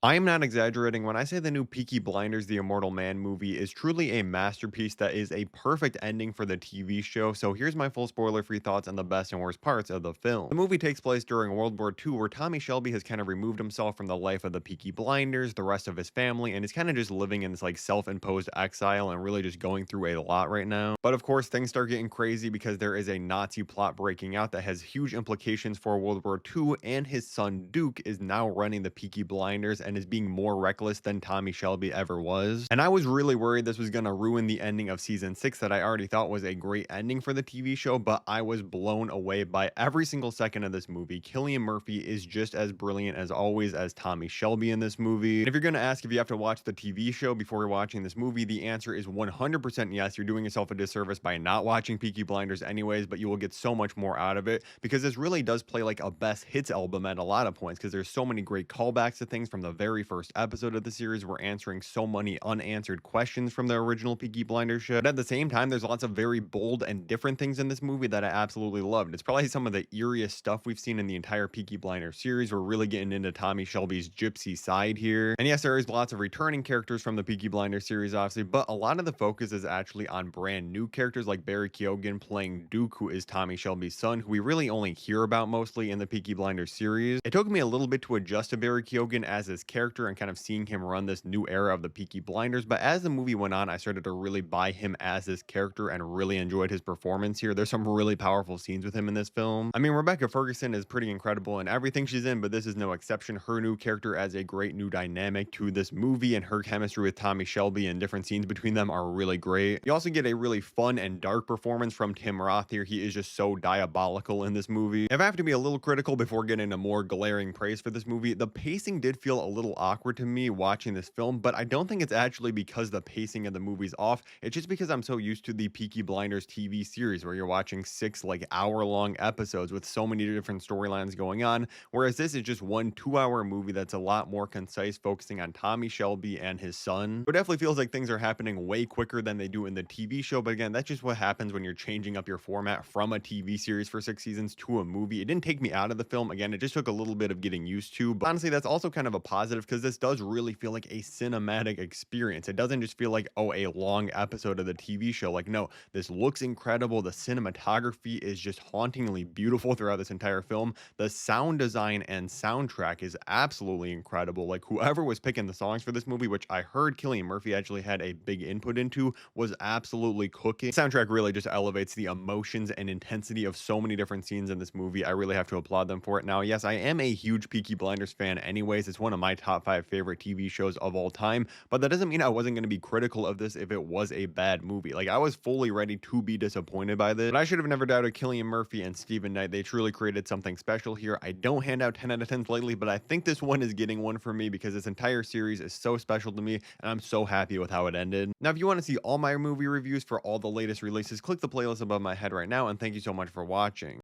I am not exaggerating when I say the new Peaky Blinders The Immortal Man movie is truly a masterpiece that is a perfect ending for the TV show. So here's my full spoiler-free thoughts on the best and worst parts of the film. The movie takes place during World War II, where Tommy Shelby has kind of removed himself from the life of the Peaky Blinders, the rest of his family, and is kind of just living in this like self-imposed exile and really just going through a lot right now. But of course, things start getting crazy because there is a Nazi plot breaking out that has huge implications for World War II, and his son Duke is now running the Peaky Blinders and is being more reckless than Tommy Shelby ever was. And I was really worried this was going to ruin the ending of season 6 that I already thought was a great ending for the TV show, but I was blown away by every single second of this movie. Cillian Murphy is just as brilliant as always as Tommy Shelby in this movie. And if you're going to ask if you have to watch the TV show before you're watching this movie, the answer is 100% yes. You're doing yourself a disservice by not watching Peaky Blinders anyways, but you will get so much more out of it because this really does play like a best hits album at a lot of points because there's so many great callbacks to things from the very first episode of the series. We're answering so many unanswered questions from the original Peaky Blinders show. But at the same time, there's lots of very bold and different things in this movie that I absolutely loved. It's probably some of the eeriest stuff we've seen in the entire Peaky Blinders series. We're really getting into Tommy Shelby's gypsy side here. And yes, there is lots of returning characters from the Peaky Blinders series, obviously, but a lot of the focus is actually on brand new characters like Barry Keoghan playing Duke, who is Tommy Shelby's son, who we really only hear about mostly in the Peaky Blinders series. It took me a little bit to adjust to Barry Keoghan as his character and kind of seeing him run this new era of the Peaky Blinders, but as the movie went on, I started to really buy him as this character and really enjoyed his performance here. There's some really powerful scenes with him in this film. I mean, Rebecca Ferguson is pretty incredible in everything she's in, but this is no exception. Her new character adds a great new dynamic to this movie, and her chemistry with Tommy Shelby and different scenes between them are really great. You also get a really fun and dark performance from Tim Roth here. He is just so diabolical in this movie. If I have to be a little critical before getting into more glaring praise for this movie, the pacing did feel a little awkward to me watching this film, but I don't think it's actually because the pacing of the movie's off. It's just because I'm so used to the Peaky Blinders TV series where you're watching 6 like hour-long episodes with so many different storylines going on, whereas this is just one 2-hour movie that's a lot more concise, focusing on Tommy Shelby and his son. It definitely feels like things are happening way quicker than they do in the TV show, but again, that's just what happens when you're changing up your format from a TV series for 6 seasons to a movie. It didn't take me out of the film. Again, it just took a little bit of getting used to, but honestly, that's also kind of a positive because this does really feel like a cinematic experience. It doesn't just feel like, oh, a long episode of the TV show. Like, no, this looks incredible. The cinematography is just hauntingly beautiful throughout this entire film. The sound design and soundtrack is absolutely incredible. Like, whoever was picking the songs for this movie, which I heard Cillian Murphy actually had a big input into, was absolutely cooking. The soundtrack really just elevates the emotions and intensity of so many different scenes in this movie. I really have to applaud them for it. Now, yes, I am a huge Peaky Blinders fan anyways. It's one of my top 5 favorite TV shows of all time, but that doesn't mean I wasn't going to be critical of this if it was a bad movie. Like, I was fully ready to be disappointed by this, but I should have never doubted Cillian Murphy and Stephen Knight. They truly created something special here. I don't hand out 10 out of 10s lately, but I think this one is getting one for me because this entire series is so special to me, and I'm so happy with how it ended. Now, if you want to see all my movie reviews for all the latest releases, click the playlist above my head right now, and thank you so much for watching.